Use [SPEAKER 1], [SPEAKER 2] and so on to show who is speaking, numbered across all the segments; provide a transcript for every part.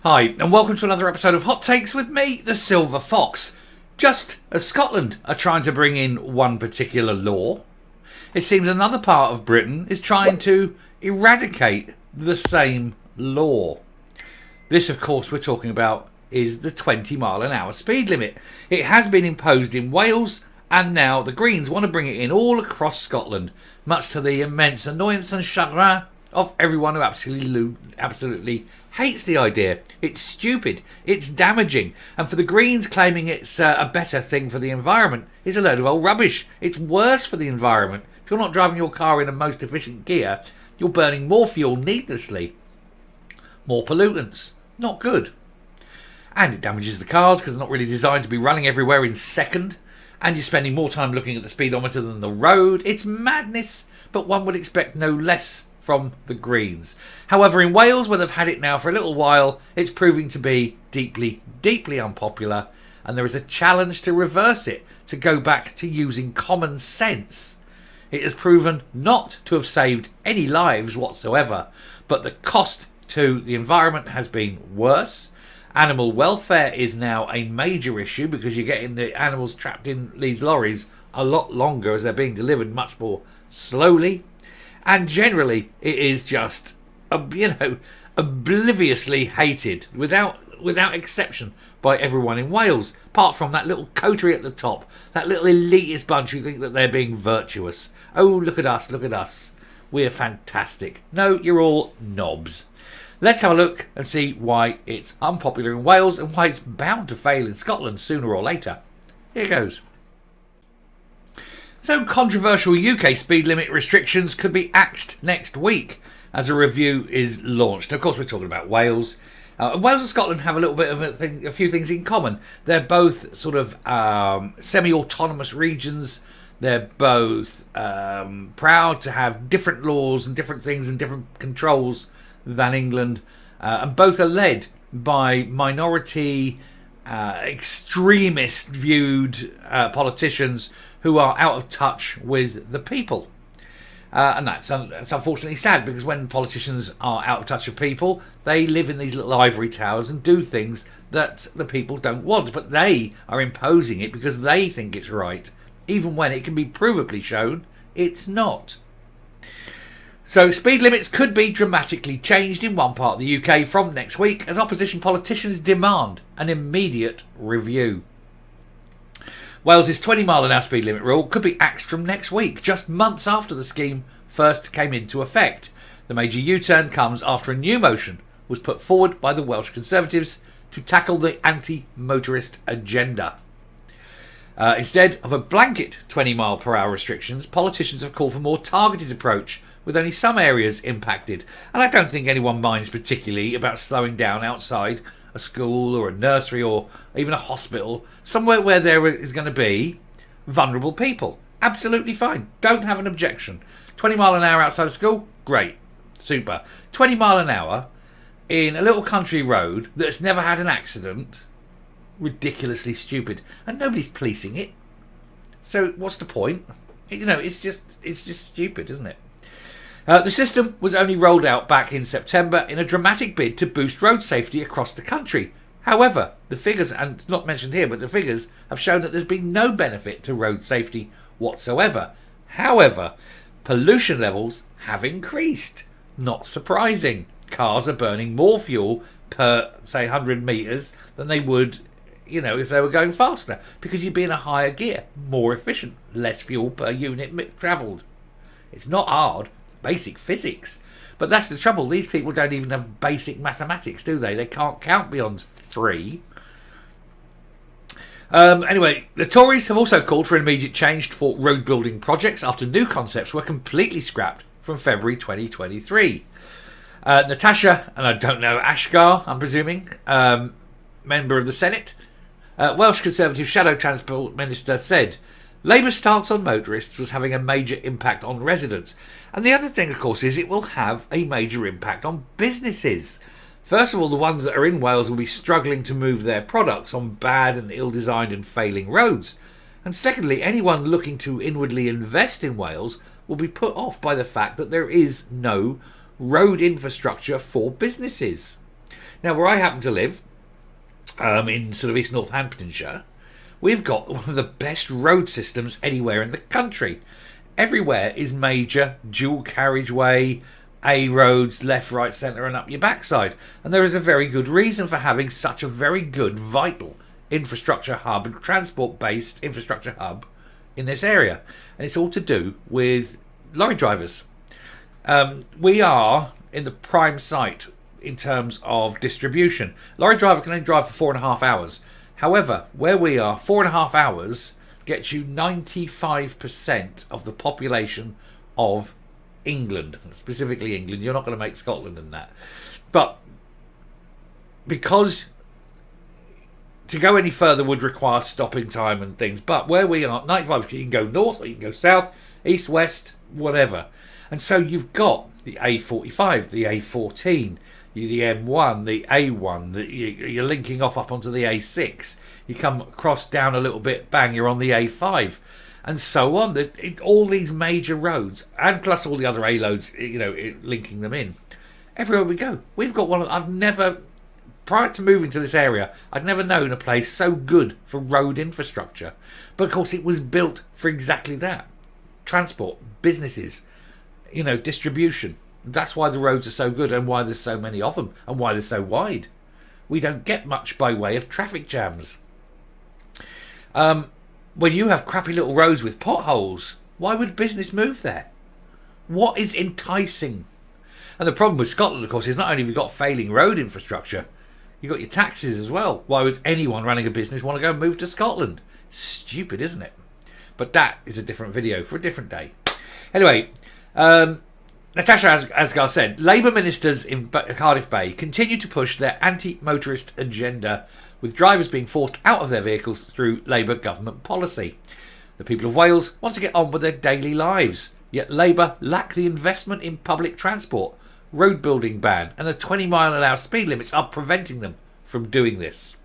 [SPEAKER 1] Hi, and welcome to another episode of Hot Takes with me, the Silver Fox. Just as Scotland are trying to bring in one particular law, it seems another part of Britain is trying to eradicate the same law. This, of course, we're talking about is the 20 mile an hour speed limit. It has been imposed in Wales, and now the Greens want to bring it in all across Scotland, much to the immense annoyance and chagrin of everyone who absolutely hates the idea. It's stupid, it's damaging, and for the Greens claiming it's a better thing for the environment is a load of old rubbish. It's worse for the environment. If you're not driving your car in the most efficient gear, you're burning more fuel needlessly. More pollutants. Not good. And it damages the cars because they're not really designed to be running everywhere in second, and you're spending more time looking at the speedometer than the road. It's madness, but one would expect no less from the Greens. However, in Wales, where they've had it now for a little while, it's proving to be deeply, deeply unpopular, and there is a challenge to reverse it, to go back to using common sense. It has proven not to have saved any lives whatsoever, but the cost to the environment has been worse. Animal welfare is now a major issue because you're getting the animals trapped in these lorries a lot longer as they're being delivered much more slowly. And generally, it is just, obliviously hated, without exception, by everyone in Wales, apart from that little coterie at the top, that little elitist bunch who think that they're being virtuous. Oh, look at us, we're fantastic. No, you're all knobs. Let's have a look and see why it's unpopular in Wales and why it's bound to fail in Scotland sooner or later. Here goes. So, controversial UK speed limit restrictions could be axed next week as a review is launched. Of course, we're talking about Wales. Wales and Scotland have a little bit of a few things in common. They're both sort of semi-autonomous regions. They're both proud to have different laws and different things and different controls than England, and both are led by minority, extremist viewed politicians who are out of touch with the people. And that's unfortunately sad, because when politicians are out of touch with people, they live in these little ivory towers and do things that the people don't want, but they are imposing it because they think it's right, even when it can be provably shown it's not. So speed limits could be dramatically changed in one part of the UK from next week as opposition politicians demand an immediate review. Wales's 20 mile an hour speed limit rule could be axed from next week, just months after the scheme first came into effect. The major U-turn comes after a new motion was put forward by the Welsh Conservatives to tackle the anti-motorist agenda. Instead of a blanket 20 mile per hour restrictions, politicians have called for a more targeted approach, with only some areas impacted. And I don't think anyone minds particularly about slowing down outside a school or a nursery or even a hospital, somewhere where there is going to be vulnerable people. Absolutely fine. Don't have an objection. 20 mile an hour outside of school? Great. Super. 20 mile an hour in a little country road that's never had an accident? Ridiculously stupid. And nobody's policing it. So what's the point? It's just stupid, isn't it? The system was only rolled out back in September in a dramatic bid to boost road safety across the country. However, the figures, and it's not mentioned here, but the figures have shown that there's been no benefit to road safety whatsoever. However, pollution levels have increased. Not surprising. Cars are burning more fuel per, say, 100 metres than they would, if they were going faster, because you'd be in a higher gear, more efficient, less fuel per unit travelled. It's not hard. Basic physics. But that's the trouble. These people don't even have basic mathematics, do they? They can't count beyond 3. Anyway, the Tories have also called for an immediate change for road building projects after new concepts were completely scrapped from February 2023. Natasha, and I don't know, Ashgar, I'm presuming, member of the Senate, Welsh Conservative Shadow Transport Minister, said Labour's stance on motorists was having a major impact on residents. And the other thing, of course, is it will have a major impact on businesses. First of all, the ones that are in Wales will be struggling to move their products on bad and ill-designed and failing roads. And secondly, anyone looking to inwardly invest in Wales will be put off by the fact that there is no road infrastructure for businesses. Now, where I happen to live, in sort of East Northamptonshire, we've got one of the best road systems anywhere in the country. Everywhere is major dual carriageway, A roads, left, right, centre and up your backside. And there is a very good reason for having such a very good, vital infrastructure hub and transport-based infrastructure hub in this area. And it's all to do with lorry drivers. We are in the prime site in terms of distribution. Lorry driver can only drive for 4.5 hours. However, where we are, 4.5 hours gets you 95% of the population of England, specifically England. You're not going to make Scotland in that. But because to go any further would require stopping time and things. But where we are, 95, you can go north or you can go south, east, west, whatever. And so you've got the A45, the A14, the M1, the A1, you're linking off up onto the A6. You come across down a little bit, bang, you're on the A5. And so on. All these major roads, and plus all the other A loads, linking them in. Everywhere we go, we've got one. I've never, prior to moving to this area, I'd never known a place so good for road infrastructure. But of course, it was built for exactly that: transport, businesses, distribution. That's why the roads are so good, and why there's so many of them, and why they're so wide. We don't get much by way of traffic jams. When you have crappy little roads with potholes, why would business move there? What is enticing? And the problem with Scotland, of course, is not only have you got failing road infrastructure, you've got your taxes as well. Why would anyone running a business want to go and move to Scotland? Stupid, isn't it? But that is a different video for a different day. Anyway, Natasha Asghar said, Labour ministers in Cardiff Bay continue to push their anti-motorist agenda, with drivers being forced out of their vehicles through Labour government policy. The people of Wales want to get on with their daily lives, yet Labour lack the investment in public transport. Road building ban and the 20-mile-an-hour speed limits are preventing them from doing this.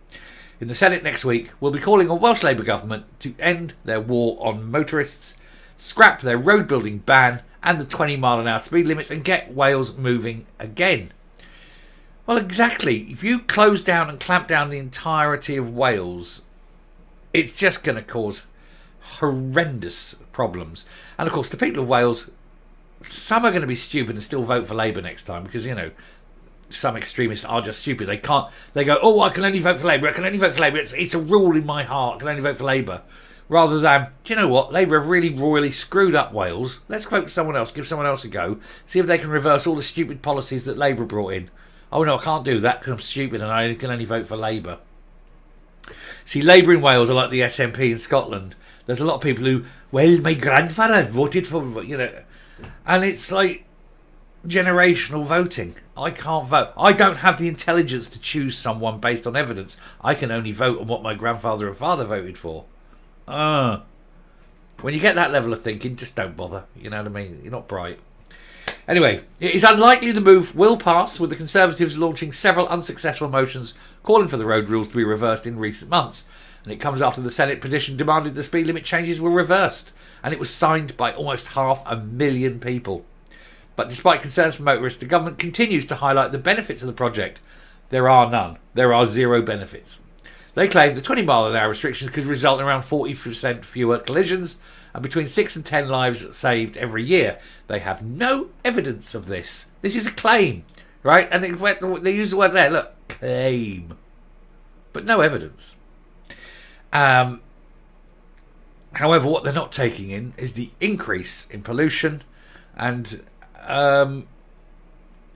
[SPEAKER 1] In the Senate next week, we'll be calling on Welsh Labour government to end their war on motorists, scrap their road building ban and the 20-mile-an-hour speed limits, and get Wales moving again. Well, exactly. If you close down and clamp down the entirety of Wales, it's just going to cause horrendous problems. And of course, the people of Wales, some are going to be stupid and still vote for Labour next time, because, some extremists are just stupid. They go, oh, I can only vote for Labour. I can only vote for Labour. It's a rule in my heart. I can only vote for Labour. Rather than, do you know what? Labour have really royally screwed up Wales. Let's vote for someone else. Give someone else a go. See if they can reverse all the stupid policies that Labour brought in. Oh no, I can't do that because I'm stupid and I can only vote for Labour. See, Labour in Wales are like the SNP in Scotland. There's a lot of people who, well, my grandfather voted for, and it's like generational voting. I can't vote. I don't have the intelligence to choose someone based on evidence. I can only vote on what my grandfather and father voted for. When you get that level of thinking, just don't bother. You know what I mean? You're not bright. Anyway, it is unlikely the move will pass, with the Conservatives launching several unsuccessful motions calling for the road rules to be reversed in recent months. And it comes after the Senate petition demanded the speed limit changes were reversed, and it was signed by almost 500,000 people. But despite concerns from motorists, the government continues to highlight the benefits of the project. There are none. There are zero benefits. They claim the 20-mile-an-hour restrictions could result in around 40% fewer collisions and between 6 and 10 lives saved every year. They have no evidence of this. This is a claim, right? And they use the word there, look, claim. But no evidence. However, what they're not taking in is the increase in pollution and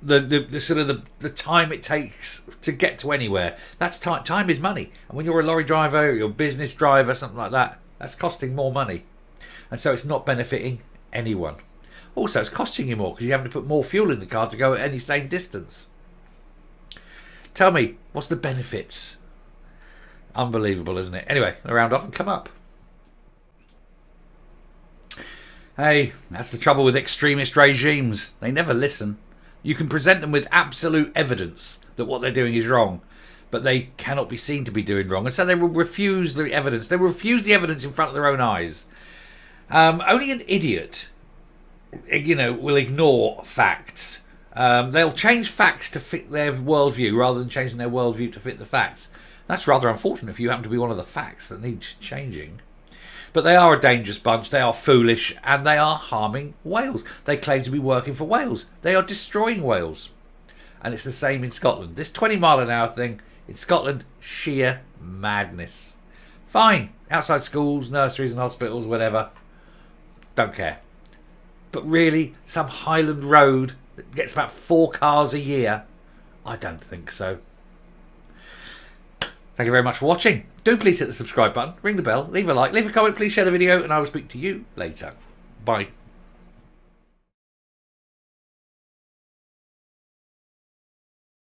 [SPEAKER 1] the sort of the time it takes to get to anywhere. That's time. Time is money. And when you're a lorry driver or you're a business driver, something like that, that's costing more money. And so it's not benefiting anyone. Also, it's costing you more because you're having to put more fuel in the car to go at any same distance. Tell me, what's the benefits? Unbelievable, isn't it? Anyway, I'll round off and come up. Hey, that's the trouble with extremist regimes. They never listen. You can present them with absolute evidence that what they're doing is wrong, but they cannot be seen to be doing wrong. And so they will refuse the evidence. They will refuse the evidence in front of their own eyes. Only an idiot, will ignore facts They'll change facts to fit their worldview rather than changing their worldview to fit the facts. That's rather unfortunate if you happen to be one of the facts that needs changing. But they are a dangerous bunch, they are foolish, and they are harming whales. They claim to be working for whales. They are destroying whales. And it's the same in Scotland. This 20-mile-an-hour thing in Scotland, sheer madness. Fine, outside schools, nurseries and hospitals, whatever. Don't care. But really, some Highland road that gets about 4 cars a year? I don't think so. Thank you very much for watching. Do please hit the subscribe button, ring the bell, leave a like, leave a comment, please share the video, and I will speak to you later. Bye.